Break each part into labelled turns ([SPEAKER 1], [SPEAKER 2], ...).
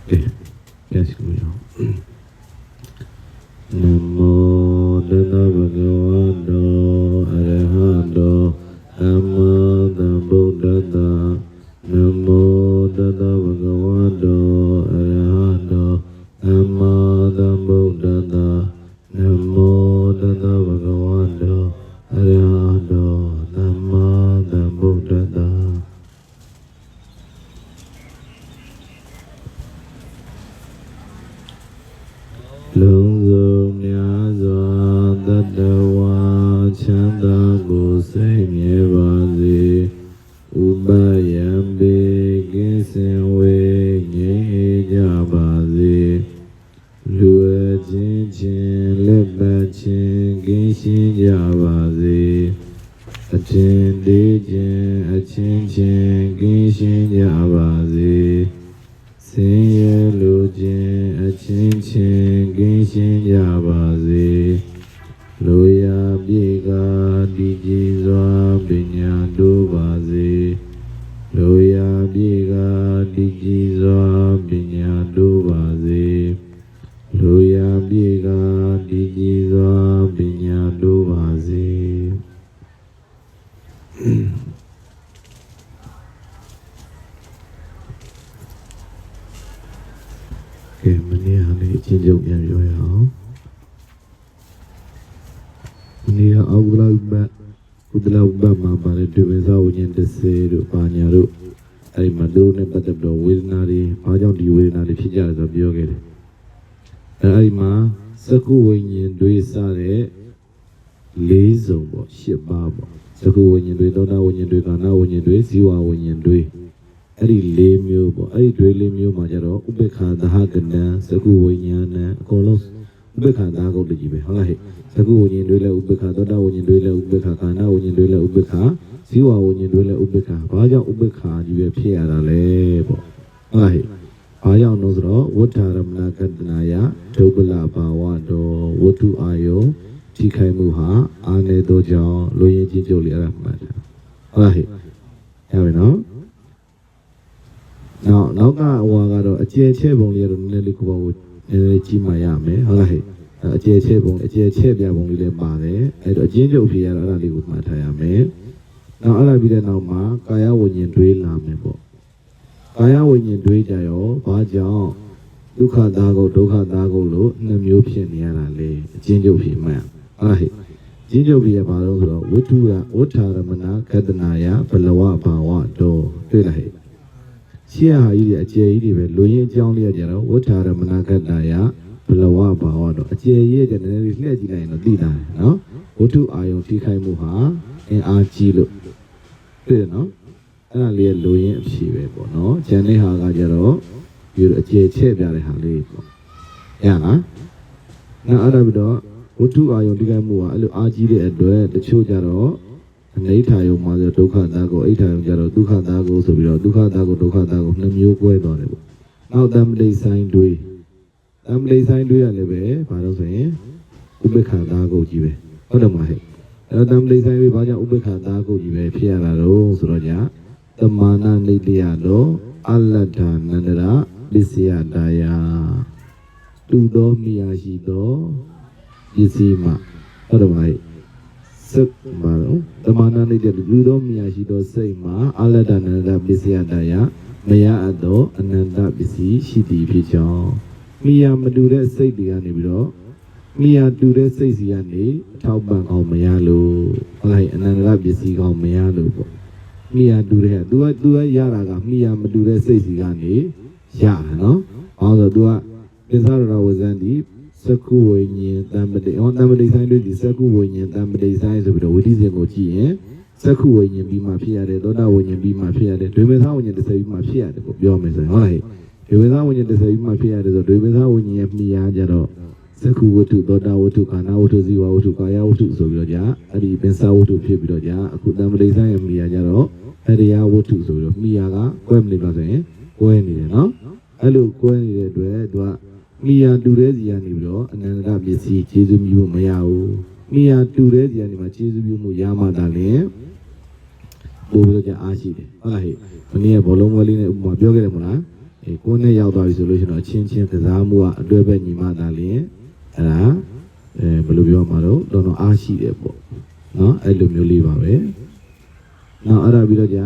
[SPEAKER 1] Yes, we are. Namo Tassa Bhagavato Arahato Samma Sambuddhassa. Namo Tassa Bhagavato Arahato Samma Sambuddhassa. Namo Tassa Bhagavato Arahato Samma Sambuddhassa. Long dù nhã doa tất đa hoa chán ta cô say nhẹ bà gì u ba yam bê kinh sen huê nhẹ cha bà gì lùa chín chín lép bà chín kinh xin cha bà gì a chín đi chín a chín chín kinh xin cha bà gì Sinh ye lu jin a chin chin kinh xin cha bà gì lu ya bi ga đi ji doa bi nhà đô bà gì lu ya bi ga đi ji doa bi nhà đô bà gì lu ya bi ga đi ji doa bi nhà đô bà gì Okay, mani hali cinjau yang joya. Mani udla ubba mabare dua sahun yang terseru panjaru. Ari madru ne pada bro wirnari, panjang di wirnari fijar sabio kere. Ari ma saku wenyen dua sare lezong bo siapa bo. Saku wenyen dua dona wenyen dua kana wenyen dua siwa wenyen dua. Ari le myo bo ari dwe le myo ma jaro ubekha daha ganda saku winyana akolon ubekha daha ko ji be hola he saku winyin dwe le ubekha toda winyin dwe le ubekha kana winyin dwe le ubekha siwa winyin dwe le ubekha ba jaw ubekha ji be phit ya da le bo hola he ba jaw no so ro wutharamana kadana ya dubala bawa do watu ayo thi khai mu ha ane do jaw lo yin jin jok le ara ma ta hola he ya be no Now ka wa do a che bong le do ne li ko ba wo ne ji ma ya me hola he a che bia bong le pa de ai do a jin jok phi ya do ara li ko ma tha ya me now ala bi de now ma kaya winyin dwe la me bo kaya winyin dwe ja yo ba jaw dukha da ko lo ne myo phit ne ya la le a jin jok phi ma hola he jin jok phi ya ba lo so do wutharamana kadana balawa bawa do twi la he Sia hari aje ini be loyin jang le ja ro wutharamana kadaya balawa bawa do aje ye ja ne le ji lai no ti ta no wuthu ayon thi khai mu ha in a ji lo twi noအဲ့ဒါလေးloyinအဖြစ်ပဲပေါ့နော်ဂျန်တဲ့ဟာကကြတော့ဒီအကျေချက်ပြတဲ့ဟာလေးပေါ့ရလားနောက်အဲ့ဒါပြီးတော့ဝတ္ထုအာယုံတိခိုက်မှုကအဲ့လိုအားကြီးတဲ့အတွက်တချို့ကြတော့အိဋ္ဌာယုံမှာဆိုဒုက္ခသားကိုအိဋ္ဌာယုံကြတော့ဒုက္ခသားကိုဆိုပြီးတော့ဒုက္ခသားကိုနှစ်မျိုး꿰သွားတယ်ပေါ့နောက်တမ္ပလိဆိုင်တွေးရလည်းပဲဘာလို့ဆိုရင်ဥပ္ပခါသားကိုကြီးပဲဟုတ်တယ်မဟဲ့အဲ့တမ္ပလိဆိုင်တွေဘာကြောင့်ဥပ္ပခါသားကိုကြီးပဲဖြစ်ရတာတော့ဆိုတော့ညာတမာနနိတ္တယတော့အလတ္ထာနန္ဒရာပစ္စယတာယတူတော်မိယာရှိသောပစ္စည်းမှာဟုတ်တယ်မဟဲ့စက်မှာတမနာနေတဲ့လူတော်မြာရှိသောစိတ်မှာအလတ္တနန္ဒပစ္စယတယမရအပ်သောအနန္တပစ္စည်းရှိသည်ဖြစ်ကြောင်းမိယာမတူတဲ့စိတ်တွေကနေပြီးတော့မိယာတူတဲ့စိတ်စီကနေအထောက်ပံ့အောင်မရလို့ဟုတ်လားအနန္တပစ္စည်းကောင်းမရလို့ပေါ့မိယာတူတဲ့သူကရတာကမိယာမတူတဲ့စိတ်စီကနေရတာနော်ဟောဆိုသူကပစ္ဆရဝဇန်ဒီစကုဝိညာဉ်တမ္ပတိဆိုင်တို့ဒီစကုဝိညာဉ်တမ္ပတိဆိုင်ဆိုပြီးတော့ဝိသိစဉ်ကိုကြည့်ရင်စကုဝိညာဉ်ပြီးမှဖြစ်ရတယ်သောတာဝိညာဉ်ပြီးမှဖြစ်ရတယ်ဒွေမသဝိညာဉ်တစ်ဆယ်ပြီးမှဖြစ်ရတယ်ကိုပြောမယ်ဆိုရင်ဟုတ်လားဒွေမသဝိညာဉ်တစ်ဆယ်ပြီးမှဖြစ်ရတယ်ဆိုဒွေမသဝိညာဉ်ရဲ့မိယာကြတော့စကုဝတ္ထုသောတာဝတ္ထုခန္ဓာဝတ္ထုဇီဝဝတ္ထုကာယဝတ္ထုဆိုပြီးတော့ကြာအဲ့ဒီပင်စဝတ္ထုဖြစ်ပြီးတော့ကြာအခုတမ္ပတိဆိုင်ရဲ့မိယာကြတော့အရိယဝတ္ထုဆိုပြီးတော့မိယာကကွဲမနေပါဆိုရင်ကွဲနေတယ်နော်အဲ့လိုကွဲနေတဲ့အတွက်သူကမိယာတူတဲ့စီကနေပြီးတော့အနန္တပစ္စည်းခြေစုပ်မျိုးမရဘူးမိယာတူတဲ့စီကနေမှခြေစုပ်မျိုးမှုရမှတာလေပို့ပြီးတော့အားရှိတယ်ဟုတ်လားဟဲ့မနေ့ကဘောလုံးပွဲလေးနဲ့ဥပမာပြောခဲ့တယ်မလား ကိုယ်နဲ့ရောက်သွားပြီဆိုလို့ရှိရင်တော့ချင်းချင်းကစားမှုကအတွေ့ပဲညီမသားလင်းအဲ့ဒါဘယ်လိုပြောမှာတော့တော်တော်အားရှိတယ်ပေါ့နော်အဲ့လိုမျိုးလေးပါပဲနောက်အဲ့ဒါပြီးတော့ကြာ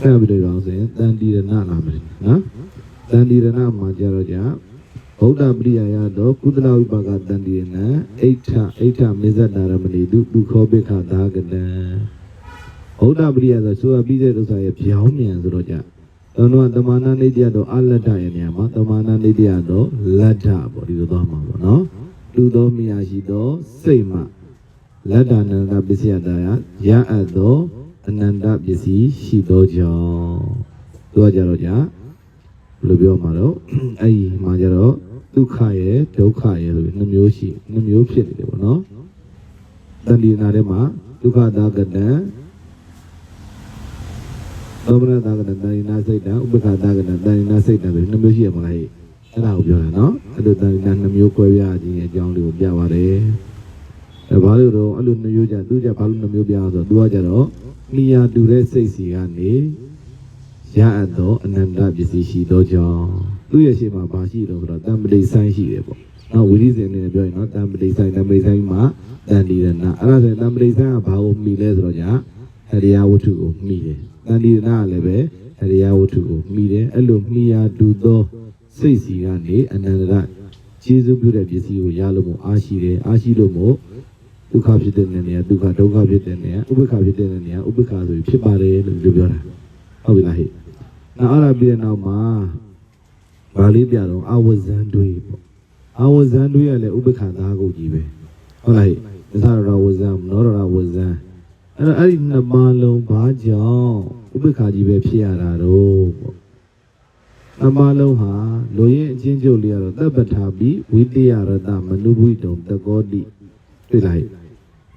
[SPEAKER 1] အဲ့ပြီးတော့ဆိုရင်တန်တီရဏလာမယ်နော်တန်တီရဏမှာကြတော့ကြာဗုဒ္ဓပရိယာယတော့ကုသလဝိပါကတန်တီရဏအိဋ္ဌမေဇတာရမဏိတုဒုခောပိခသာကတံဗုဒ္ဓပရိယာဆိုဆိုပြီးတဲ့ဥစ္စာရဲ့ပြောင်းမြန်ဆိုတော့ကြာတော့တမနာနေတ္တတော့အလတ္တရဲ့နေရာမှာတမနာနေတ္တတော့လတ္ထပေါ့ဒီလိုသွားမှာပေါ့နော်လူတော်မြာရှိတော့စိတ်မှလတ္တနန္ဒပစ္စယတာယရအပ်သောအနန္တပစ္စည်းရှိသောကြောင့်သူကကြတော့ကြာဘယ်လိုပြောမှာတော့အဲ့ဒီမှာကြတော့ဒုက္ခရဲ့ဒုက္ခရဲ့ဆိုပြီးနှစ်မျိုးဖြစ်နေတယ်ပေါ့နော်တဏှာထဲမှာဒုက္ခသာကတံသောမနသာကတံတဏှာစိတ်တံဥပ္ပခာသာကတံတဏှာစိတ်တံဆိုပြီးနှစ်မျိုးရှိရမလားဟဲ့အဲ့ဒါကိုပြောတာနော်အဲ့လိုတဏှာနှစ်မျိုးကွဲပြားခြင်းအကြောင်းလေးကိုပြပါတယ်အဲ့ဘာလို့တော့အဲ့လိုနှစ်မျိုးကြသူကြဘာလို့နှစ်မျိုးပြားဆိုတော့သူကကြတော့မိယာတူတဲ့စိတ်စီကနေရအပ်သောအနန္တပစ္စည်းရှိသောကြောင့်သူ့ရဲ့ရှိမှာဘာရှိတော့ဆိုတော့တံပတိဆိုင်ရှိတယ်ပေါ့နော်ဝိရိဇ္ဇနေနဲ့ပြောရင်နော်တံပတိဆိုင်မှာတန်တိရဏအဲ့ဒါဆိုရင်တံပတိဆိုင်ကဘာကိုမိလဲဆိုတော့ကြာဟရိယဝတ္ထုကိုမိတယ်တန်တိရဏကလည်းပဲဟရိယဝတ္ထုကိုမိတယ်အဲ့လိုမိယာတူသောစိတ်စီကနေအနန္တကျေစုပြုတဲ့ပစ္စည်းကိုရလို့မို့အားရှိတယ်အားရှိလို့မို့ဒုက္ခဖြစ်တဲ့နေရာဒုက္ခဒုက္ခဖြစ်တဲ့နေရာဥပ္ပခဖြစ်တဲ့နေရာဥပ္ပခဆိုပြီးဖြစ်ပါတယ်လို့ပြောတာဟုတ်ပြီလားဟဲ့နောက်အဲ့ဒါပြီးတဲ့နောက်မှာဗာလေးပြတော့အဝဇန်တွေးပေါ့အဝဇန်တွေးရလဲဥပ္ပခသားကိုကြီးပဲဟုတ်လားဟဲ့သစ္စာရဝဇန်မနောရဝဇန်အဲ့တော့အဲ့ဒီနှစ်ပါးလုံးဘာကြောင့်ဥပ္ပခကြီးပဲဖြစ်ရတာတော့ပေါ့နှစ်ပါးလုံးဟာလူရင်းအချင်းချုပ်လေးကတော့တပ္ပထာပိဝိတ္တယရတမနုဘိတုံတကောတိတွေ့လိုက်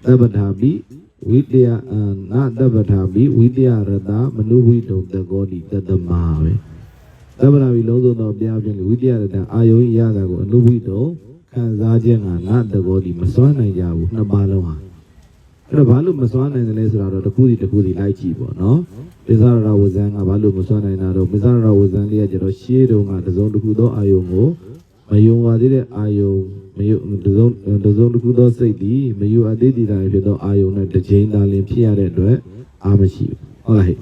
[SPEAKER 1] တပ္ပထာပိဝိတ္တယနာတပ္ပထာပိဝိတ္တယရတမနုဘိတုံတကောတိတတမပဲတပ္ပထာပိလုံးစုံတော့ပြားပြင်းဝိတ္တယရတအာယုံရတာကိုအနုဘိတုံခံစားခြင်းကနာတကောတိမစွမ်းနိုင်ကြဘူးနှစ်ပါးလုံးဟာအဲ့တော့ဘာလို့မစွမ်းနိုင်တယ်လဲဆိုတာတော့တစ်ခုစီလိုက်ကြည့်ပေါ့နော်ပိဿရဝဇန်ကဘာလို့မစွမ်းနိုင်တာတော့ပိဿရဝဇန်လေးကကျတော့ရှေးတုန်းကတစုံတစ်ခုသောအာယုံကိုမယုံပါသေးတဲ့အာယုံမယုံတစုံတစ်ခုသောစိတ်ဒီမယုံအသေးတည်တာဖြစ်သောအာယုံနဲ့တစ်ချိန်သာလင်ဖြစ်ရတဲ့အတွက်အာမရှိဘူးဟုတ်လားဟဲ့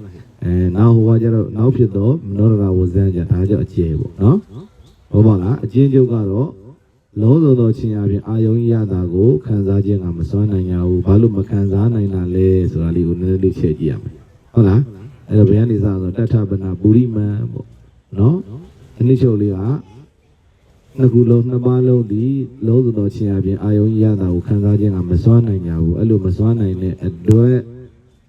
[SPEAKER 1] နောက်ဟိုကကျတော့နောက်ဖြစ်သောမနောရဝဇန်ကြဒါကြောင့်အကျယ်ပေါ့နော်ဟုတ်ပါလားအချင်းချုပ်ကတော့လုံးစုံသောချင်းအပြင်အာယုံရတာကိုခံစားခြင်းကမစွမ်းနိုင်ရဘူးဘာလို့မခံစားနိုင်တာလဲဆိုတာလေးကိုနည်းနည်းလေးချက်ကြည့်ရမယ်ဟုတ်လားအဲ့တော့ဘယ်ကနေစဆိုတထပနာပုရိမံပေါ့နော်အနည်းချုပ်လေးကနှစ်ခုလုံးနှစ်ပါးလုံးဒီလုံးစုံသောချင်းအပြင်အာယုံရတာကိုခံစားခြင်းကမစွမ်းနိုင်ကြဘူးအဲ့လိုမစွမ်းနိုင်တဲ့အတွက်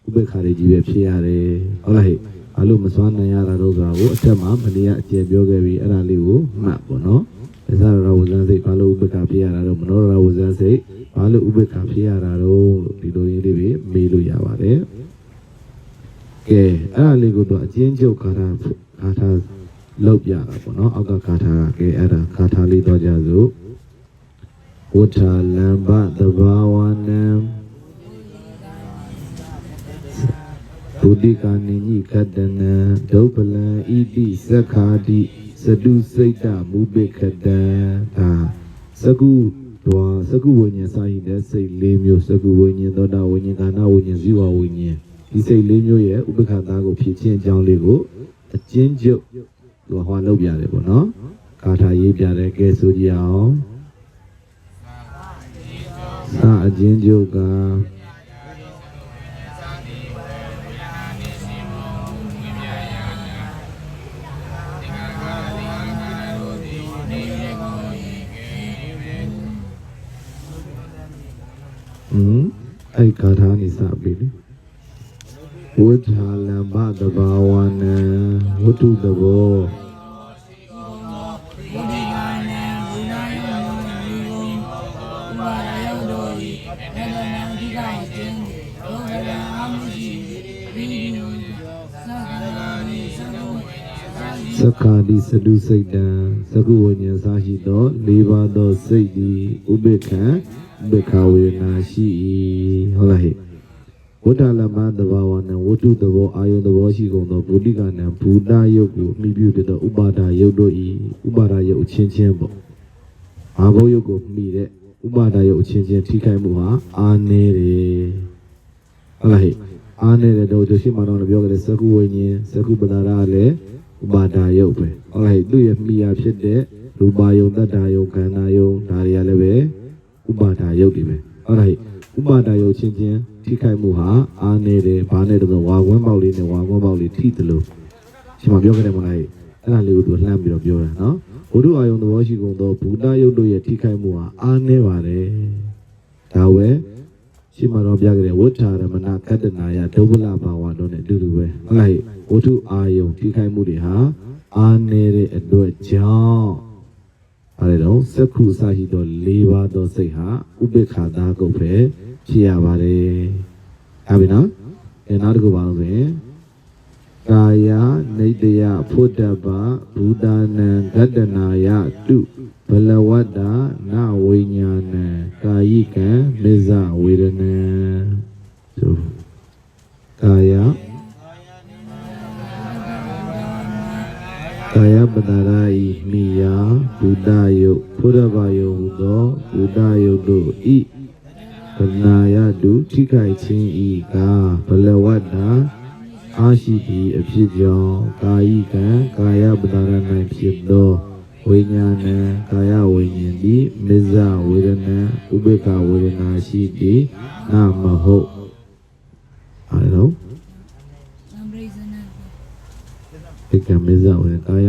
[SPEAKER 1] ဥပ္ပခါတွေကြီးပဲဖြစ်ရတယ်ဟုတ်လားဟဲ့ဘာလို့မစွမ်းနိုင်ရတာတော့ဆိုတာကိုအထက်မှာမနေ့ကအကျေပြောခဲ့ပြီးအဲ့ဒါလေးကိုမှတ်ပေါ့နော်သစ္စာရဝဇန်စိတ်ဘာလို့ဥပ္ပခါဖြစ်ရတာတော့မနောရဝဇန်စိတ်ဘာလို့ဥပ္ပခါဖြစ်ရတာတော့ဒီလိုရင်းလေးပဲမေးလို့ရပါတယ်ကဲအဲ့ဒါလေးကိုတော့အချင်းချုပ်ခါထာလောက်ပြတာပေါ့နော်အောက်ကခါထာကဲအဲ့ဒါခါထာလေးတော့ကြစို့ဝဋ္ဌာလံဘသဘာဝနံဘုဒ္ဓကာနိညိခတနံဒုပ္ပလံဣတိသက္ခာတိစတုစိတ်တမူပိခတံဒါစကုဝိညာဉ်စာဟိတဲ့စိတ်၄မျိုးစကုဝိညာဉ်သောတာဝိညာဉ်ကာနဝိညာဉ်ဇီဝဝိညာဉ်ဒီစိတ်၄မျိုးရဲ့ဥပ္ပခသားကိုဖြစ်ခြင်းအကြောင်းလေးကိုအကျဉ်းချုပ်သူဟောလုပ်ပြတယ်ပေါ့နော်ဂါထာရေးပြတယ်ကဲဆိုကြအောင်စာအကျဉ်းချုပ်ကအဲ့ဂါထာနေစပြီလေဝဋ္ဌာလံဘသဘာဝနံဝတ္ထုသဘောသက္ခာတိစတုစိတ်တံသကုဝိညာဉ်စာရှိသော၄ပါးသောစိတ်သည်ဥပိ္ပခံ ဘေခဝေနာရှိဟုတ်လားဟဲ့ဝဋ္ဌလမသဘာဝနဲ့ဝတ္ထုသဘောအာယုသဘောရှိကုန်သောဗုဒ္ဓကနံဘူတယုတ်ကိုအမိပြုတဲ့ဥပါဒယုတ်တို့ဤဥပါဒယုတ်အချင်းချင်းပေါ့ဘာဘုတ်ယုတ်ကိုမိတဲ့ဥပါဒယုတ်အချင်းချင်းထိခိုက်မှုဟာအာနေတယ်ဟုတ်လားဟဲ့အာနေတဲ့တို့ရှိမှတော့ပြောကြတယ်သကုဝိညာဉ်သကုပဒါရလည်းဥပါဒယုတ်ပဲဟုတ်လားဟဲ့သူ့ရဲ့မိယာဖြစ်တဲ့ရူပါယုံတတ္တယုံခန္ဓာယုံဒါတွေကလည်းပဲဥပါဒယုတ်တွေပဲဟုတ်လားဟဲ့ဥပါဒယုတ်ချင်းချင်းထိခိုက်မှုဟာအာနေတယ်ဘာနဲ့တော့ဝါကွန်းပေါက်လေးနဲ့ဝါကွန်းပေါက်လေးထိတယ်လို့ရှင်မပြောကြတယ်မလားအဲ့ဒါလေးကိုသူလှမ်းပြီးတော့ပြောတာနော်ဘုဒ္ဓအာယုံသဘောရှိကုန်သောဘူတယုတ်တို့ရဲ့ထိခိုက်မှုဟာအာနေပါတယ်ဒါဝဲရှင်မတော်ပြကြတယ်ဝဋ္ဌာရမဏကတ္တနာယဒုဗ္ဗလဘာဝတို့နဲ့အတူတူပဲဟုတ်လားဝဋ္ထုအာယုံထိခိုက်မှုတွေဟာအာနေတဲ့အတွက်ကြောင့်အဲ့ဒါတော့စက္ခုစာရှိသော၄ပါးသောစိတ်ဟာဥပိ္ပခာသာကုတ်ပဲဖြစ်ရပါတယ်ဟုတ်ပြီနော်နောက်တစ်ခုပါလို့ဆိုရင်ကာယနေတယဖုဒ္ဓဘာဘူတာနံဂတ္တနာယတုဘလဝတ္တာနဝိညာဏံကာယိကံမေဇဝေဒနံဆိုကာယပတရာဤမိယာဘူတယုဖုဒ္ဓဘာယုဟူသောဘူတယုတို့ဤဘနာယတုထိခိုက်ခြင်းဤကာဘလဝတ္တာအာရှိတိအဖြစ်ကြောင့်ကာယိကံကာယပတရာ၌ဖြစ်သောဝိညာဏံကာယဝိညာဉ်သည်မေဇဝေဒနာဥပေက္ခဝေဒနာရှိသည်နာမဟုတ်အဲ့တော့ဧကမေဇဝေကာယ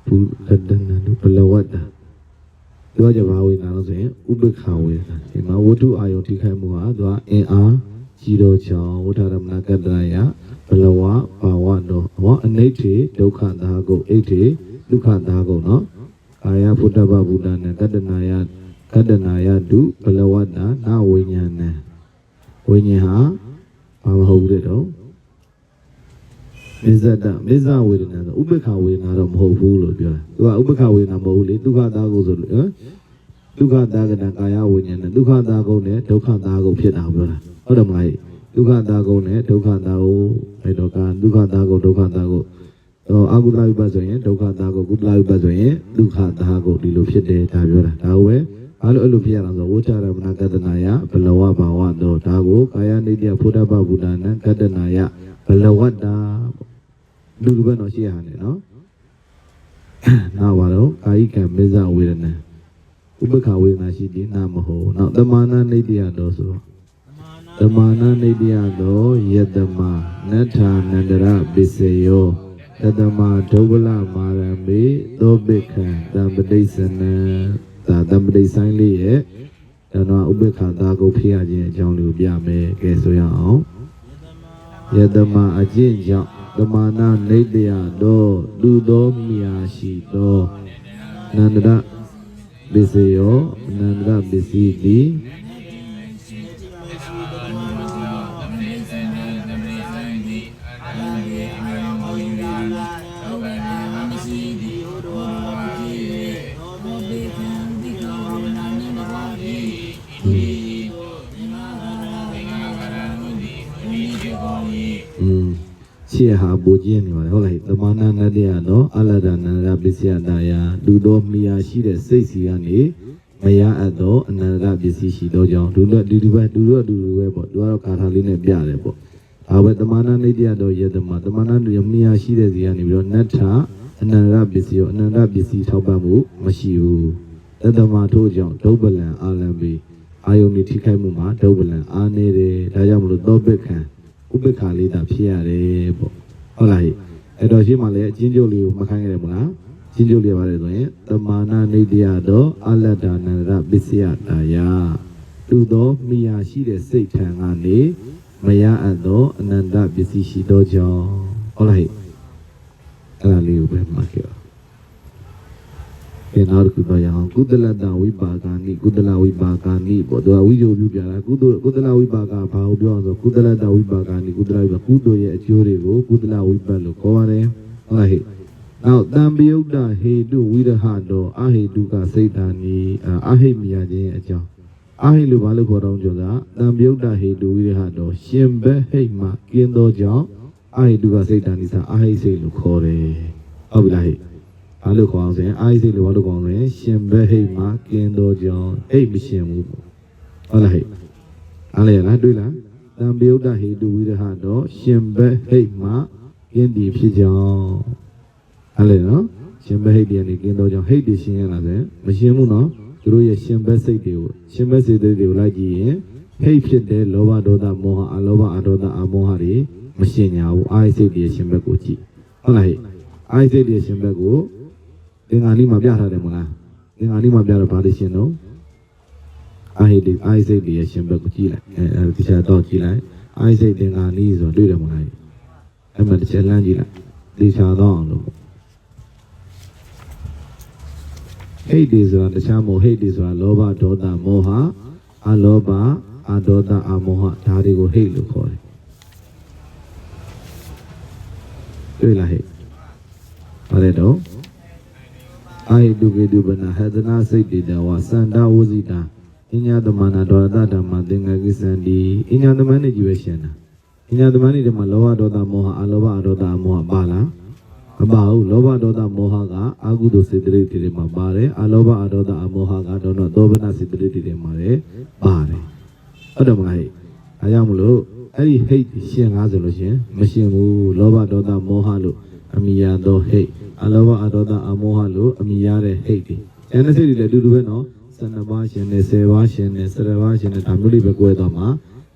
[SPEAKER 1] ဘူလတ္တနာဒုဘလဝတ္တာပြောကြပါဝေဒနာလို့ဆိုရင်ဥပေက္ခဝေဒနာဒီမှာဝတ္ထုအာယုထိခိုက်မှုဟာသူကအင်အားကြီးတော့ကြောင့်ဝဋ္ဌရမဏကတ္တရာဘလဝဘာဝတော်ဟောအနိဋ္ဌေဒုက္ခသာကုအိဋ္ဌေဒုက္ခသာကုနော်ကာယဖုဒ္ဓဘဗုဒ္ဓနာကတ္တနာယတုဘလဝတ္တာနာဝိညာဏံဝိညာဉ်ဟာဘာမဟုတ်ဘူးတော့မေဇဝေဒနာဆိုဥပေက္ခဝေဒနာတော့မဟုတ်ဘူးလို့ပြောတာသူကဥပေက္ခဝေဒနာမဟုတ်ဘူးလေဒုက္ခသာကုဆိုလို့ဒုက္ခသာကနာကာယဝိညာဏဒုက္ခသာကုနဲ့ဒုက္ခသာကုဖြစ်တာပြောတာဟုတ်တယ်မလားဒုက္ခသာကုနဲ့ဒုက္ခသာကုအဲ့တော့ကဒုက္ခသာကုဒုက္ခသာကုအကုသလဝိပတ်ဆိုရင်ဒုက္ခသာကုကုသလဝိပတ်ဆိုရင်ဒုက္ခသာကုဒီလိုဖြစ်တယ်ဒါပြောတာဒါကိုပဲဘာလို့အဲ့လိုဖြစ်ရအောင်ဆိုဝဋ္ဌရမဏကတ္တနာယဘလဝဘာဝတော့ဒါကိုကာယနိတ္တဖုဒ္ဓဘဗုဒ္ဓနာကတ္တနာယဘလဝတ္တာလူလူပဲတော့ရှိရတယ်နော်နောက်ပါတော့ကာယိကံမေဇဝေဒနာဥပ္ပခဝေဒနာရှိသည်နာမဟုတ်နောက်တမာနနိတ္တယတော့ဆိုတမာနနိတ္တယတော့ယတမနတ္ထာနန္ဒရပိစေယောတတမဒုဗ္ဗလမာရမေသောပိခံတံပဋိစ္စနံသာတံပဋိဆိုင်လေးရဲ့ဒါတော့ဥပ္ပခသာကုဖြစ်ရခြင်းအကြောင်းလေးကိုပြမယ်ကဲဆိုရအောင်ယတမအကျင့်ကြောင့်တမာနနိတ္တယတော့လူသောမိယာရှိသောနန္ဒရပိစေယောနန္ဒရပစ္စည်းသည်ရှေ့ဟာပူကျင်းနေပါလေဟုတ်လားတမာနနတ္တယတော့အလဒနာရပစ္စယတာယလူတော်မိယာရှိတဲ့စိတ်စီကနေမရအပ်တော့အနန္တပစ္စည်းရှိတော့ကြောင့်လူတို့အတူတူပဲပေါ့သူကတော့ကာထာလေးနဲ့ပြတယ်ပေါ့ဒါပဲတမာနနိတ္တယတော့ယတမတမာနမိယာရှိတဲ့စီကနေပြီးတော့နတ္ထအနန္တပစ္စည်းရောအနန္တပစ္စည်းထောက်ပံ့မှုမရှိဘူးတတမထို့ကြောင့်ဒုဗ္ဗလံအာလံပိအာယုန်ထိခိုက်မှုမှာဒုဗ္ဗလံအာနေတယ်ဒါကြောင့်မလို့သောပိခံဥပ္ပခါလေးတာဖြစ်ရတယ်ပေါ့ဟုတ်လားအဲ့တော့ရှင်းမှလည်းအချင်းကျုပ်လေးကိုမခိုင်းရတယ်မလားအချင်းကျုပ်လေးပါတယ်ဆိုရင်တမာနနိတ္တယတော့အလတ္တနန္ဒရပစ္စယတာယတူသောမိယာရှိတဲ့စိတ်ထံကနေမရအပ်သောအနန္တပစ္စည်းရှိသောကြောင့်ဟုတ်လားအဲ့ဒါလေးကိုပဲမှတ်ခဲ့ပါနောက်တစ်ခုတော့ရအောင်ကုသလတ္တဝိပါကာနိကုသလဝိပါကာနိပေါ့သူကဝိဇ္ဇုပြုပြတာကုသလဝိပါကဘာကိုပြောအောင်ဆိုကုသလတ္တဝိပါကာနိကုသလဝိပါကုသိုလ်ရဲ့အကျိုးတွေကိုကုသလဝိပတ်လို့ခေါ်ပါတယ်ဟုတ်လားဟဲ့နောက်တံပယုတ်တဟေတုဝိရဟတောအဟေတုကစိတ်ဓာနိအဟိမယခြင်းအကြောင်း အာဟိလို့ဘာလို့ခေါ်တော့ကြတာတံပြုတ်တာဟေတုဝိရဟတော့ရှင်ဘက်ဟိတ်မှကင်းသောကြောင့်အာဟိတုကစိတ်တန်ဒီစာအာဟိစိတ်လို့ခေါ်တယ်ဟုတ်ပြီလားဟိဘာလို့ခေါ်အောင်ဆိုရင်အာဟိစိတ်လို့ဘာလို့ခေါ်အောင်လဲရှင်ဘက်ဟိတ်မှကင်းသောကြောင့်ဟိတ်မရှင်ဘူးဟုတ်လားဟိအားလေလားတွေ့လားတံပြုတ်တာဟေတုဝိရဟတော့ရှင်ဘက်ဟိတ်မှကင်းဒီဖြစ်ကြောင်းအားလေနော်ရှင်ဘက်ဟိတ်တွေကနေကင်းသောကြောင့်ဟိတ်တွေရှင်ရလားဆိုရင်မရှင်ဘူးနော်သူတို့ရဲ့ရှင်ဘက်စိတ်တွေကိုရှင်ဘက်စိတ်တွေကိုလိုက်ကြည့်ရင်ဟိတ်ဖြစ်တဲ့လောဘဒေါသမောဟအလောဘအဒေါသအမောဟတွေမရှင်ညာဘူးအာဟိစိတ်တွေရှင်ဘက်ကိုကြည့်ဟုတ်လားဟိအာဟိစိတ်တွေရှင်ဘက်ကိုသင်္ဃာလိမှာပြထားတယ်မလားသင်္ဃာလိမှာပြတော့ဘာလို့ရှင်တော့အာဟိစိတ်တွေရှင်ဘက်ကိုကြည့်လိုက်အဲဒီချက်တော့ကြည့်လိုက်အာဟိစိတ်သင်္ဃာလိဆိုတွေ့တယ်မလားအဲ့မှာတစ်ချက်လမ်းကြည့်လိုက်ဒီချာတော့အောင်လို့ဟိတ်တွေဆိုတာတခြားမဟုတ်ဟိတ်တွေဆိုတာလောဘဒေါသမောဟအလောဘအဒေါသအမောဟဒါတွေကိုဟိတ်လို့ခေါ်တယ်တွေ့လားဟိတ်ဘာလဲတော့အာဟိတုကေတုပနာဟသနာစိတ်တေတဝစန္ဒဝဇိတာအညာသမနာဒေါသဓမ္မသင်္ဃကိသန္တိအညာသမဏိကြီးပဲရှင်တာအညာသမဏိတွေမှာလောဘဒေါသမောဟအလောဘအဒေါသအမောဟပါလားမပါဘူးလောဘဒေါသမောဟကအာဟုတုစေတရိတ်တွေမှာပါတယ်အလောဘအဒေါသအမောဟကတော့သောဗနာစေတရိတ်တွေမှာလည်းပါတယ်ဟုတ်တယ်မလားဟဲ့အဲကြောင့်မလို့အဲ့ဒီဟိတ်ရှင်ငါဆိုလို့ရှင်မရှင်ဘူးလောဘဒေါသမောဟလို့အမိရသောဟိတ်အလောဘအဒေါသအမောဟလို့အမိရတဲ့ဟိတ်တွေကျန်တဲ့စိတ်တွေလည်းအတူတူပဲနော်12ပါးရှင်နဲ့10ပါးရှင်နဲ့10ပါးရှင်နဲ့ဒါမျိုးလေးပဲ꿰သွားမှာ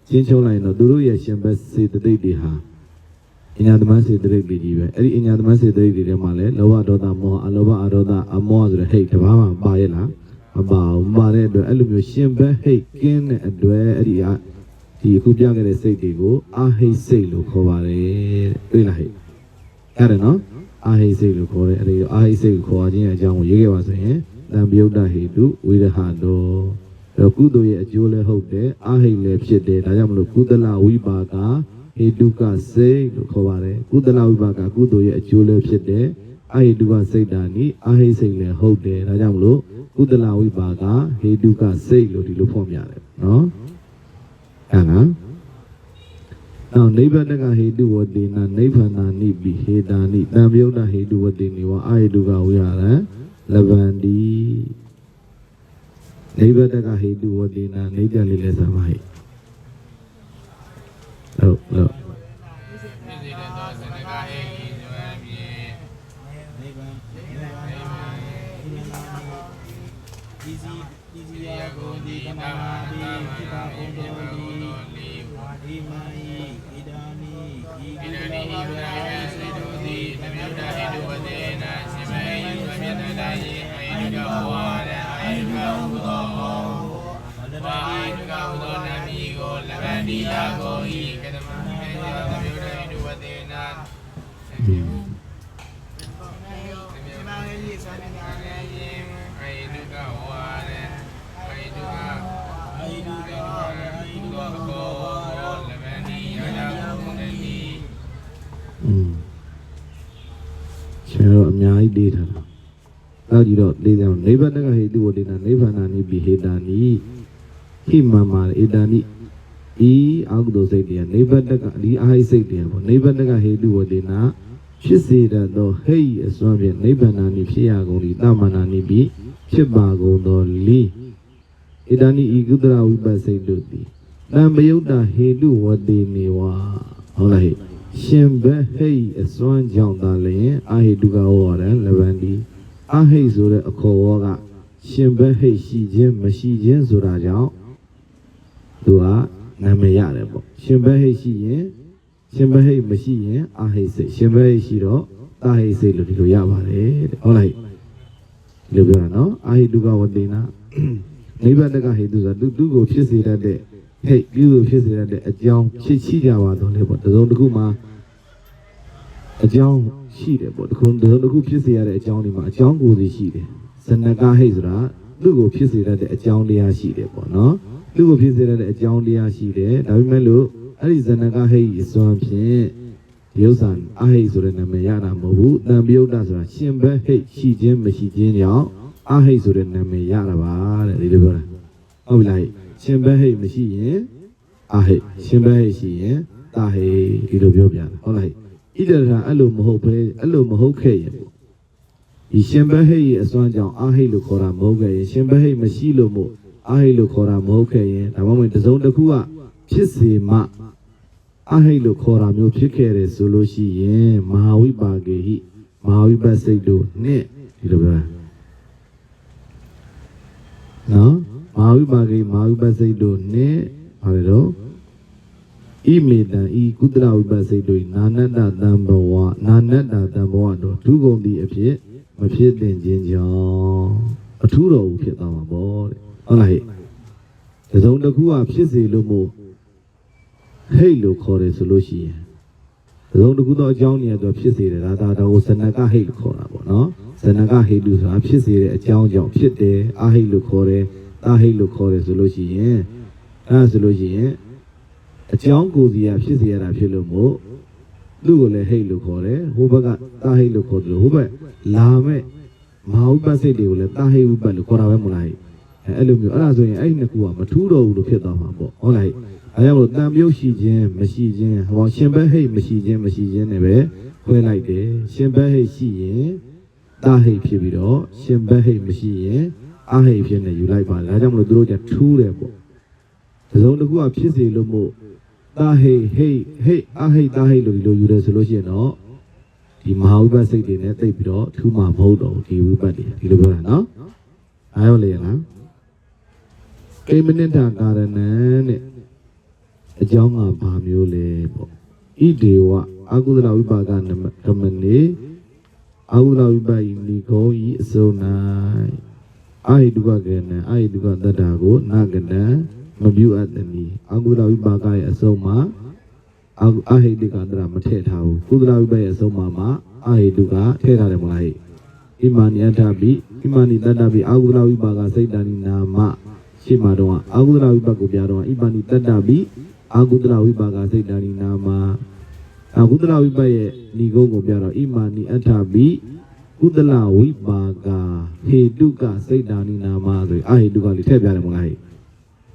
[SPEAKER 1] ချင်းချုံလိုက်ရင်တော့သူတို့ရဲ့ရှင်ဘက်စေတသိက်တွေဟာအညာသမစေတရိတ်တွေကြီးပဲအဲ့ဒီအညာသမစေတရိတ်တွေထဲမှာလည်းလောဘဒေါသမောဟအလောဘအဒေါသအမောဟဆိုတဲ့ဟိတ်တစ်ပါးမှပါရဲ့လားမပါဘူးပါတဲ့အတွက်အဲ့လိုမျိုးရှင်ဘက်ဟိတ်ကင်းတဲ့အတွက်အဲ့ဒီအခုပြခဲ့တဲ့စိတ်တွေကိုအာဟိစိတ်လို့ခေါ်ပါတယ်တွေ့လားဟိတ်အဲ့ဒါနော်အာဟိစိတ်လို့ခေါ်တယ်အဲ့ဒီအာဟိစိတ်ကိုခေါ်ခြင်းအကြောင်းကိုရေးခဲ့ပါဆိုရင်တံပြုတ်တဟိတုဝိရဟတောအဲ့ကုသိုလ်ရဲ့အကျိုးလည်းဟုတ်တယ်အာဟိလည်းဖြစ်တယ်ဒါကြောင့်မလို့ကုသလဝိပါကဟေတုကစိတ်လို့ခေါ်ပါတယ်ကုသလဝိပါကကုသိုလ်ရဲ့အကျိုးလည်းဖြစ်တယ်အာဟိတုကစိတ်တာနိအာဟိစိတ်လည်းဟုတ်တယ်ဒါကြောင့်မလို့ကုသလဝိပါကဟေတုကစိတ်လို့ဒီလိုဖော်ပြတယ်နော်အဲ့ဒါနောက်နိဗ္ဗာန်ကဟေတုဝတိနာနိဗ္ဗာန်နိပိဟေတာနိတံပြုတ်တဟေတုဝတိနိဝအာဟိတုကဝိဟာရလဗန္တိနိဗ္ဗာန်ကဟေတုဝတိနာနိဗ္ဗာန်လေးလည်းသမာဟိဟုတ်
[SPEAKER 2] ဒီလာကိုဤကတမမေယောတမျိုးတွေဒုဝတေနာဒီမာရေးစာနေနာရေးအိဒုကဝါရေအိဒုကဘောလဗန္ဒီယာဘုန်နီ
[SPEAKER 1] ကျွန်တော်အများကြီးဒေးထားတာနောက်ကြည့်တော့ဒေးတယ်နိဗ္ဗာန်ကဟေတုဝတိနာနိဗ္ဗာန်နိပိဟေတာနိဟိမမာဧတာနိဤအာဟုသောစိတ်တရားနိဗ္ဗာန်ကဒီအာဟိစိတ်တရားပေါ့နိဗ္ဗာန်ကဟေတုဝတိနာဖြစ်စေတတ်သောဟိတ်အစွမ်းဖြင့်နိဗ္ဗာန်နိဖြစ်ရကုန်သည်တမနာနိပိဖြစ်ပါကုန်သောလီဧတာနိဤကုသလဝိပတ်စိတ်တို့သည်တံပယုတ်တာဟေတုဝတိနေဝဟုတ်လားဟိရှင်ဘဟိတ်အစွမ်းကြောင့်သာလျှင်အာဟိတုကဟောရတယ်လဗန္တိအာဟိဆိုတဲ့အခေါ်ဝေါ်ကရှင်ဘဟိတ်ရှိခြင်းမရှိခြင်းဆိုတာကြောင့်သူကနာမည်ရတယ်ပေါ့ရှင်ဘဟိတ်ရှိရင်ရှင်ဘဟိတ်မရှိရင်အာဟိစိတ်ရှင်ဘဟိတ်ရှိတော့တာဟိစိတ်လို့ဒီလိုရပါတယ်တဲ့ဟုတ်လားဒီလိုပြောတာနော်အာဟိတုကဝတိနာနိဗ္ဗာန်ကဟိတုဆိုတာသူ့ကိုဖြစ်စေတတ်တဲ့ဟိတ်ပြုလို့ဖြစ်စေတတ်တဲ့အကြောင်းဖြစ်ရှိကြပါတော့လေပေါ့တစုံတစ်ခုမှာအကြောင်းရှိတယ်ပေါ့တခုတစ်ခုဖြစ်စေရတဲ့အကြောင်းတွေမှာအကြောင်းကိုယ်စီရှိတယ်ဇနကဟိတ်ဆိုတာသူ့ကိုဖြစ်စေတတ်တဲ့အကြောင်းတရားရှိတယ်ပေါ့နော်သူ့ကိုဖြစ်စေတဲ့အကြောင်းတရားရှိတယ်ဒါပေမဲ့လို့အဲ့ဒီဇနကဟိတ်အစွမ်းဖြင့်ရုပ်ဆန်အဟိတ်ဆိုတဲ့နာမည်ရတာမဟုတ်ဘူးတံပယုတ်တဆိုတာရှင်ဘဟိတ်ရှိခြင်းမရှိခြင်းကြောင့်အဟိတ်ဆိုတဲ့နာမည်ရတာပါတဲ့ဒီလိုပြောတာဟုတ်ပြီလား ရှင်ဘဟိတ်မရှိရင်အာဟိတ်ရှင်ဘဟိတ်ရှိရင်တာဟိတ်ဒီလိုပြောပြတယ်ဟုတ်လားဣတရာအဲ့လိုမဟုတ်ပဲအဲ့လိုမဟုတ်ခဲ့ရင်ဒီရှင်ဘဟိတ်ရဲ့အစွမ်းကြောင့်အာဟိတ်လို့ခေါ်တာမဟုတ်ခဲ့ရင်ရှင်ဘဟိတ်မရှိလို့မို့အာဟိတ်လို့ခေါ်တာမဟုတ်ခဲ့ရင်ဒါမှမဟုတ်တစုံတစ်ခုကဖြစ်စေမှအာဟိတ်လို့ခေါ်တာမျိုးဖြစ်ခဲ့တယ်ဆိုလို့ရှိရင်မဟာဝိပါကေဟိမဟာဝိပတ်စိတ်တို့နဲ့ဒီလိုပြောနော်မဟာဝိပါကေမဟာဝိပတ်စိတ်တို့နဲ့ဘာလဲတော့ဣမေတံဤကုသလဝိပတ်စိတ်တို့နာနတ္တတံဘဝနာနတ္တတံဘဝတို့ဒုကုန်ဒီအဖြစ်မဖြစ်တင်ခြင်းကြောင့်အထူးတော်ဘူးဖြစ်သွားမှာပေါ့တဲ့ဟုတ်လားဟဲ့တစုံတစ်ခုကဖြစ်စေလို့မို့ဟိတ်လို့ခေါ်တယ်ဆိုလို့ရှိရင်တစုံတစ်ခုသောအကြောင်းเนี่ยတော့ဖြစ်စေတယ်ဒါကိုဇဏကဟိတ်လို့ခေါ်တာပေါ့နော်ဇဏကဟိတ်လို့ဆိုတာဖြစ်စေတဲ့အကြောင်းကြောင့်ဖြစ်တယ်အာဟိတ်လို့ခေါ်တယ်တာဟိတ်လို့ခေါ်တယ်ဆိုလို့ရှိရင်အဲဆိုလို့ရှိရင်အကြောင်းကိုယ်စီကဖြစ်စေရတာဖြစ်လို့မို့သူ့ကိုလည်းဟိတ်လို့ခေါ်တယ်ဟိုဘက်ကတာဟိတ်လို့ခေါ်တယ်ဟိုဘက်လာမဲ့မဟာဥပ္ပစိတ်တွေကိုလည်းတာဟိတ်ဥပ္ပလို့ခေါ်တာပဲမလားအဲ့လိုမျိုးအဲ့ဒါဆိုရင်အဲ့ဒီနှစ်ခုကမထူးတော့ဘူးလို့ဖြစ်သွားမှာပေါ့ဟုတ်လားအဲကြောင့်မို့တန်ပြုတ်ရှိခြင်းမရှိခြင်းဟောရှင်ဘဟိတ်မရှိခြင်းနဲ့ပဲခွဲလိုက်တယ်ရှင်ဘဟိတ်ရှိရင်တာဟိတ်ဖြစ်ပြီးတော့ရှင်ဘဟိတ်မရှိရင်အာဟိတ်ဖြစ်နေယူလိုက်ပါဒါကြောင့်မလို့သူတို့ကထူးတယ်ပေါ့ဒီစုံတစ်ခုကဖြစ်စေလို့မို့တာဟိတ်ဟိတ်အာဟိတ်တာဟိတ်လို့ဒီလိုယူတယ်ဆိုလို့ရှိရင်တော့ဒီမဟာဝိပဿစိတ်တွေနဲ့သိပြီးတော့ထူးမှာမဟုတ်တော့ဒီဝိပဿတွေဒီလိုပြောတာနော်အားရောလေလားကိမနိတ္တကာရဏံတဲ့အကြောင်းကဘာမျိုးလဲပေါ့ဣဒေဝအကုသလဝိပါကဓမ္မနေအကုသလဝိပါယိနိခောဤအစုံ၌အာဟိတုကကေနံအာဟိတုကတတ္တာကိုနာကနံမပြုအပ်သည်အကုသလဝိပါကရဲ့အစုံမှာအာဟိတုကတတ္တာမထည့်ထားဘူးကုသလဝိပါရဲ့အစုံမှာအာဟိတုကထည့်ထားတယ်မလားဟိဣမာနိအထပိဣမာနိတတ္တပိအကုသလဝိပါကစိတ်တဏိနာမရှေ့မှာတော့အာကုသလဝိပါကိုပြတော့ဣမာနိတတ္တပိအာကုသလဝိပါကစိတ်တဏိနာမအာကုသလဝိပါရဲ့ဏိဂုံးကိုပြတော့ဣမာနိအထပိကုသလဝိပါကဟေတုကစိတ်တဏိနာမဆိုအာဟိတုကလေးထည့်ပြတယ်မလားဟဲ့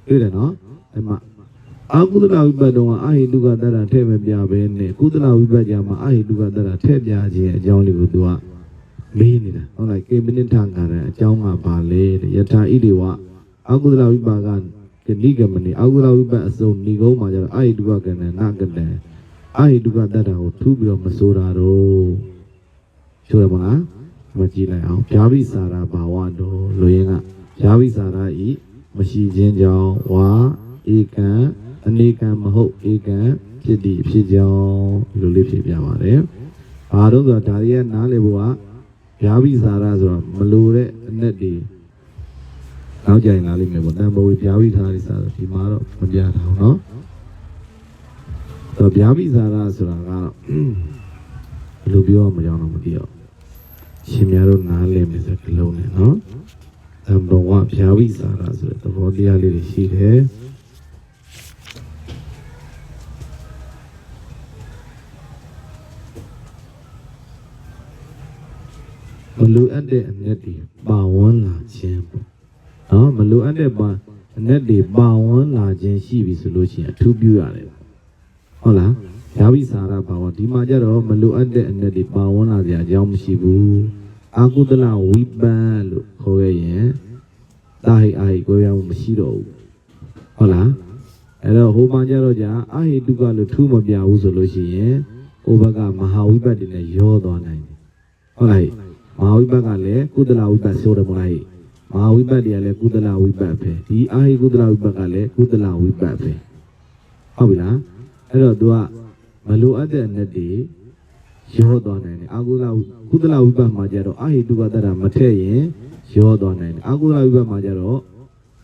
[SPEAKER 1] တွေ့တယ်နော်အဲ့မှာအာကုသလဝိပါတော့အာဟိတုကတတ္တထည့်မပြဘဲနဲ့ကုသလဝိပါကြမှာအာဟိတုကတတ္တထည့်ပြခြင်းအကြောင်းလေးကိုသူကမေးနေတာဟုတ်လားကေမနိထံကရအကြောင်းကဘာလဲတဲ့ယထာဣတိဝအာကုသလဝိပါကနိဂမနိအာကုသလဝိပါအစုံဏိဂုံးမှာကျတော့အာဟိတုကကဏ္ဍနာကတံအာဟိတုကတတ္တကိုထူးပြီးတော့မဆိုတာတော့ဆိုရပါလားမကြည့်လိုက်အောင်ဗျာပိစာရဘာဝတော်လူရင်းကဗျာပိစာရဤမရှိခြင်းကြောင့်ဝါဧကံအနေကံမဟုတ်ဧကံဖြစ်သည့်ဖြစ်ကြောင်းဒီလိုလေးဖြစ်ပြပါတယ်ဘာလို့ဆိုတော့ဒါတွေကနားလည်ဖို့ကဗျာပိစာရဆိုတော့မလိုတဲ့အနက်တွေနောက်ကြရင်လာလိမ့်မယ်ပေါ့တန်ဖိုးဗျာပိစာရဆိုတော့ဒီမှာတော့မပြထားဘူးเนาะတော့ဗျာပိစာရဆိုတာကတော့ဘယ်လိုပြောမှမကြောက်တော့မသိတော့ရှင်များတို့နားလည်မယ်ဆိုတဲ့လုံးနဲ့เนาะတန်ဖိုးကဗျာပိစာရဆိုတဲ့သဘောတရားလေးတွေရှိတယ်မလိုအပ်တဲ့အနက်တွေပါဝင်လာခြင်းပေါ့နော်မလိုအပ်တဲ့အနက်တွေပါဝင်လာခြင်းရှိပြီဆိုလို့ရှိရင်အထူးပြုရတယ်ဟုတ်လားယာဝိစာရဘာဝဒီမှာကျတော့မလိုအပ်တဲ့အနက်တွေပါဝင်လာကြအကြောင်းမရှိဘူးအာကုသလဝိပန်လို့ခေါ်ရရင်တာဟိအာဟိကိုရအောင်မရှိတော့ဘူးဟုတ်လားအဲ့တော့ဟိုမှာကျတော့じゃအာဟိတုကလို့ထူးမပြဘူးဆိုလို့ရှိရင်ဟိုဘက်ကမဟာဝိပတ်တွေနဲ့ရောသွားနိုင်တယ်ဟုတ်လားမဟာဝိပတ်ကလည်းကုသလဝိပတ်ဆိုတယ်မလားမဟာဝိပတ်တွေကလည်းကုသလဝိပတ်ပဲဒီအာဟိကုသလဝိပတ်ကလည်းကုသလဝိပတ်ပဲဟုတ်ပြီလားအဲ့တော့ तू ကမလိုအပ်တဲ့အနက်တွေရောသွားနိုင်တယ်အာကုသလဝိပတ်မှာကျတော့အာဟိတုကတတ္တမထည့်ရင်ရောသွားနိုင်တယ်အာကုသလဝိပတ်မှာကျတော့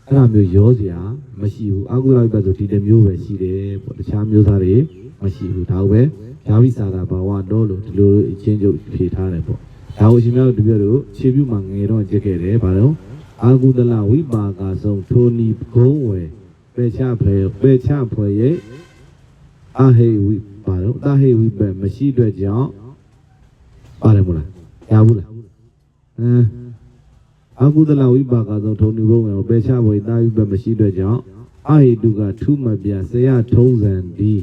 [SPEAKER 1] အဲ့ဒါမျိုးရောစရာမရှိဘူးအာကုသလဝိပတ်ဆိုဒီတစ်မျိုးပဲရှိတယ်ပေါ့တခြားမျိုးသားတွေမရှိဘူးဒါပဲယာဝိစာတာဘာဝတော့လို့ဒီလိုအချင်းချုပ်ဖြေထားတယ်ပေါ့ဒါကိုရှင်များတို့တပြည့်တို့ခြေပြုမှာငယ်တော့ကြက်ခဲ့တယ်ဘာလို့အာကုသလဝိပါကဆုံးထိုနီဘုံဝယ်ပေချဖွယ်ရဲ့အာဟိဝိပါတော့တာဟိဝိပမရှိအတွက်ကြောင့်ပါတယ်မို့လားရဘူးလားအာကုသလဝိပါကဆုံးထိုနီဘုံဝယ်ပေချဖွယ်တာဝိပမရှိအတွက်ကြောင့် အာဟိတုကထူးမပြဆရာထုံးစံဒီ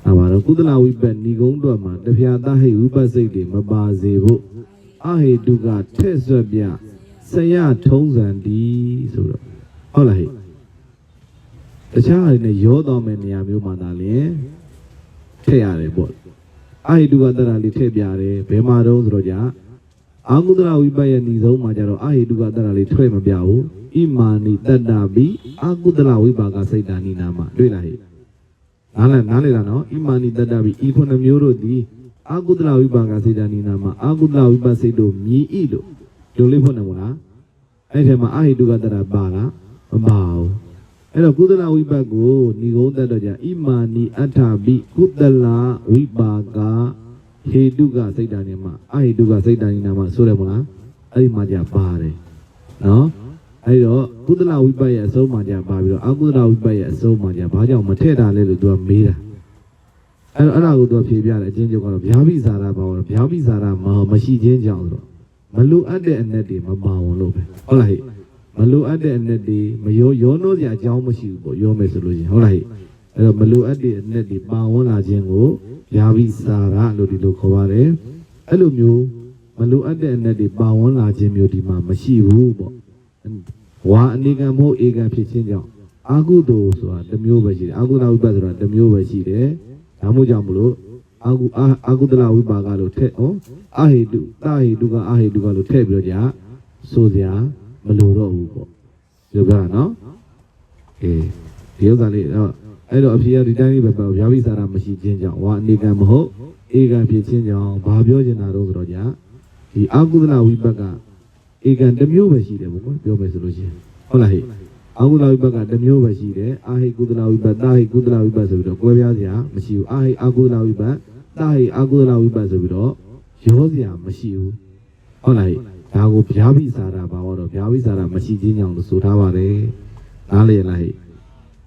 [SPEAKER 1] အမှာတော့ကုသလဝိပတ်ဏီကုံးတော့မှာတပြာသဟိဝိပတ်စိတ်တွေမပါစေဖို့အာဟိတုကထဲ့ဆွက်ပြဆရာထုံးစံဒီဆိုတော့ဟုတ်လားဟဲ့တခြားအရင်ရောတော်မယ့်နေရာမျိုးမှာသာလေထည့်ရတယ်ပေါ့အာဟိတုကတရလေးထည့်ပြတယ်ဘယ်မှာတော့ဆိုတော့じゃအာကုသလဝိပတ်ရဲ့ဏီဆုံးမှာကြတော့အာဟိတုကတရလေးထွဲ့မပြဘူးဣမာနိတတ္တပိအာကုသလဝိပါကစိတ်တာနိနာမတွေ့လားဟဲ့နားလေလားနော်ဣမာနိတတ္တပိဤခုနှစ်မျိုးတို့သည်အာကုသလဝိပါကစိတ်တာနိနာမအာကုသလဝိပတ်စိတ်တို့မြည်ဤလို့ဒီလိုလေးဖွင့်တယ်မို့လားအဲ့ဒီမှာအာဟိတုကတရပါလားမပါဘူးအဲ့တော့ကုသလဝိပတ်ကိုဏီကုံးတတ်တော့じゃဣမာနိအဋ္ဌပိကုသလဝိပါကဟေတုကစိတ်တာနိနာမအာဟိတုကစိတ်တာနိနာမဆိုတယ်မို့လားအဲ့ဒီမှာじゃပါတယ်နော်အဲ့တော့ကုသလဝိပတ်ရဲ့အဆုံးမှာじゃပါပြီးတော့အကုသလဝိပတ်ရဲ့အဆုံးမှာじゃဘာကြောင့်မထည့်တာလဲလို့သူကမေးတာအဲ့ဒါကိုသူကဖြေပြတယ်အချင်းချုပ်ကတော့ဗျာပိစာရပါတော့ဗျာပိစာရမရှိခြင်းကြောင့်ဆိုတော့မလိုအပ်တဲ့အနက်တွေမပါဝင်လို့ပဲဟုတ်လားဟဲ့မလိုအပ်တဲ့အနက်တွေမရောနှိုးစရာအကြောင်းမရှိဘူးပေါ့ရောမယ်ဆိုလို့ရှိရင်ဟုတ်လားဟဲ့အဲ့တော့မလိုအပ်တဲ့အနက်တွေပါဝင်လာခြင်းကိုဗျာပိစာရလို့ဒီလိုခေါ်ပါတယ်အဲ့လိုမျိုးမလိုအပ်တဲ့အနက်တွေပါဝင်လာခြင်းမျိုးဒီမှာမရှိဘူးပေါ့ဝါအနေကံမဟုတ်ဧကံဖြစ်ခြင်းကြောင့်အာကုသိုလ်ဆိုတာတစ်မျိုးပဲရှိတယ်အာကုသလဝိပတ်ဆိုတာတစ်မျိုးပဲရှိတယ်ဒါမှမဟုတ်ကြောင့်မလို့အာကုသလဝိပါကလို့ထည့်အာဟိတုတာဟိတုကအာဟိတုကလို့ထည့်ပြီးတော့ကြာဆိုစရာမလိုတော့ဘူးပေါ့ပြောကြတာနော်အေးဒီဥစ္စာလေးတော့အဲ့တော့အဖေကဒီတိုင်းလေးပဲပြောဗျာပိစာရမရှိခြင်းကြောင့်ဝါအနေကံမဟုတ်ဧကံဖြစ်ခြင်းကြောင့်ဘာပြောချင်တာတော့ဆိုတော့ကြာဒီအာကုသလဝိပတ်ကဧကံတစ်မျိုးပဲရှိတယ်ပေါ့ပြောမယ်ဆိုလို့ရှိရင်ဟုတ်လားဟဲ့အာကုသလဝိပတ်ကတစ်မျိုးပဲရှိတယ်အာဟိကုသလဝိပတ်တာဟိကုသလဝိပတ်ဆိုပြီးတော့ကွဲပြားစရာမရှိဘူးအာဟိအာကုသလဝိပတ်တာဟိအာကုသလဝိပတ်ဆိုပြီးတော့ရောစရာမရှိဘူးဟုတ်လားဟဲ့ဒါကိုဗျာပိစာရပါတော့ဗျာပိစာရမရှိခြင်းကြောင့်လို့ဆိုထားပါတယ်နားလည်လားဟဲ့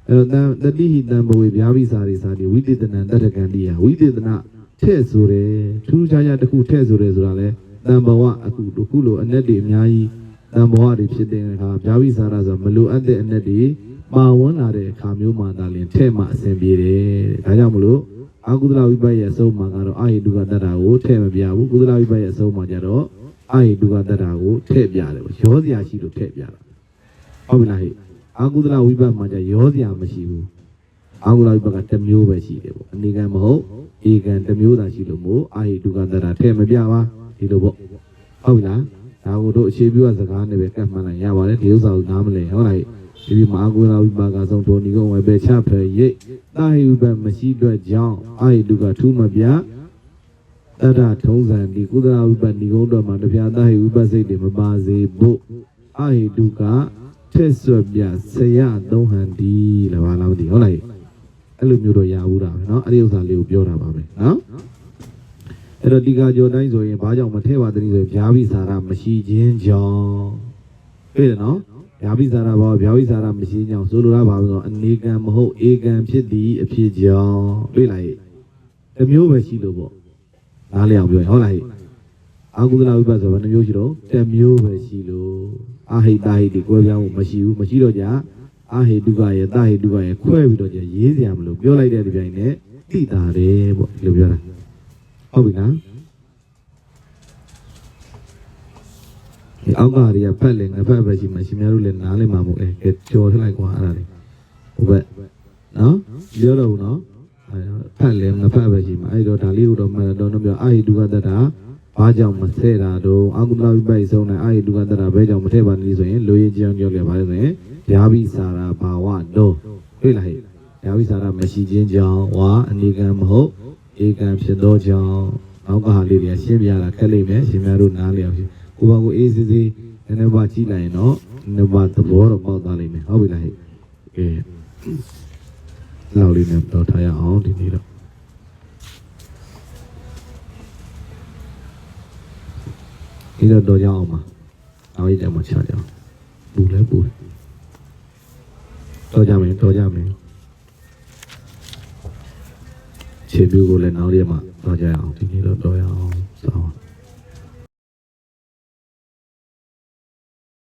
[SPEAKER 1] အဲ့တော့တတိဟိတံဘဝေဗျာပိစာရိစာတိဝိတေတနံတတ္တကံတိယဝိတေတနာထဲ့ဆိုတယ်ထူးခြားခြားတစ်ခုထဲ့ဆိုတယ်ဆိုတာလဲတံဘဝအခုတခုလိုအနက်တွေအများကြီးတံဘဝတွေဖြစ်တဲ့အခါဗျာပိစာရဆိုမလိုအပ်တဲ့အနက်တွေပါဝင်လာတဲ့အခါမျိုးမှသာလင်ထဲ့မှအဆင်ပြေတယ်ဒါကြောင့်မလို့အာကုသလဝိပတ်ရဲ့အဆုံးမှာကတော့အာဟိတုကတတ္တာကိုထဲ့မပြဘူးကုသလဝိပတ်ရဲ့အဆုံးမှာကျတော့အာဟိတုကတတ္တာကိုထဲ့ပြတယ်ရောစရာရှိလို့ထဲ့ပြတာဟုတ်ပြီလားဟဲ့အာကုသလဝိပတ်မှာကျရောစရာမရှိဘူးအာကုသလဝိပတ်ကတစ်မျိုးပဲရှိတယ်ပေါ့အနေကံမဟုတ်ဧကံတစ်မျိုးသာရှိလို့မို့အာဟိတုကတတ္တာထဲ့မပြပါဒီလိုပေါ့ဟုတ်ပြီလားဒါကိုတို့အခြေပြုစကားနဲ့ပဲကတ်မှန်းလိုက်ရပါတယ်ဒီဥစ္စာကိုနားမလဲဟုတ်လားဒီမှာအာကုသလဝိပါကဆုံးဒိုနီကုံဝယ်ပဲချဖယ်ရိတ်တာဟိဝိပတ်မရှိတော့ကြောင်းအာဟိတုကထူးမပြတတ္ထထုံးစံဒီကုသလဝိပတ်ဏီကုံတော့မှာတပြာတာဟိဝိပတ်စိတ်တွေမပါစေဖို့အာဟိတုကထက်ဆွပြဆရာသုံးဟန်ဒီလည်းဘာလားမသိဟုတ်လားအဲ့လိုမျိုးတော့ရဘူးတာပဲเนาะအဲ့ဒီဥစ္စာလေးကိုပြောတာပါပဲเนาะအဲ့တော့ဒီကကြောတိုင်းဆိုရင်ဘာကြောင့်မထဲပါသနည်းဆိုဗျာပိစာရမရှိခြင်းကြောင့်တွေ့တယ်နော်ဗျာပိစာရဘာဗျာပိစာရမရှိခြင်းကြောင့်ဆိုလိုတာပါဆိုတော့အနေကံမဟုတ်ဧကံဖြစ်သည်အဖြစ်ကြောင့်တွေ့လားဟဲ့တစ်မျိုးပဲရှိလို့ပေါ့နားလည်အောင်ပြောရင်ဟုတ်လားဟဲ့အာကုသလဝိပတ်ဆိုဘယ်နှမျိုးရှိတော့တစ်မျိုးပဲရှိလို့အာဟိတာဟိဒီကွဲပြားမှုမရှိဘူးမရှိတော့ကြအာဟိတုကရဲ့တာဟိတုကရဲ့ခွဲပြီးတော့ကြရေးစရာမလိုပြောလိုက်တဲ့ဒီပိုင်းနဲ့တိတာတယ်ပေါ့ဒီလိုပြောတာဟုတ်ပြီလားဒီအောက်ကတွေကဖက်လေငါဖက်ပဲရှိမှရှင်များတို့လည်းနားလည်မှာမို့ကဲကြော်ထလိုက်ကွာအဲ့ဒါလေးဟိုဘက်နော်ပြောတော့ဘူးနော်ဖက်လေငါဖက်ပဲရှိမှအဲ့တော့ဒါလေးကိုတော့မှတော့ပြောအာဟိတုကတတ္တာဘာကြောင့်မဆဲတာတော့အာကုသလဝိပတ်ဆုံးတဲ့အာဟိတုကတတ္တာဘဲကြောင့်မထည့်ပါနဲ့ဆိုရင်လူရင်ကြောင်ပြောခဲ့ပါလေဆိုရင်ဗျာပိစာရဘာဝတော့တွေ့လားဟဲ့ဗျာပိစာရမရှိခြင်းကြောင့်ဝါအနေကံမဟုတ်ဧကံဖြစ်သောကြောင့်နောက်ကဟာလေးတွေကရှင်းပြတာခက်လိမ့်မယ်ရှင်များတို့နားလည်အောင်ကိုဘာကိုအေးစေးစေးနည်းနည်းပါကြည့်လိုက်ရင်တော့နည်းပါသဘောတော့ပေါက်သွားလိမ့်မယ်ဟုတ်ပြီလားဟဲ့ကဲလောက်လေးနဲ့တော့ထားရအောင်ဒီနေ့တော့ဒီတော့ကြအောင်ပါနောက်ရကြမှာချကြအောင်ပူလဲပူတော့ကြမယ်ခြေပြူကိုလည်းနောက်ရမှာတော့ကြအောင်ဒီနေ့တော့ရအောင်စောင်း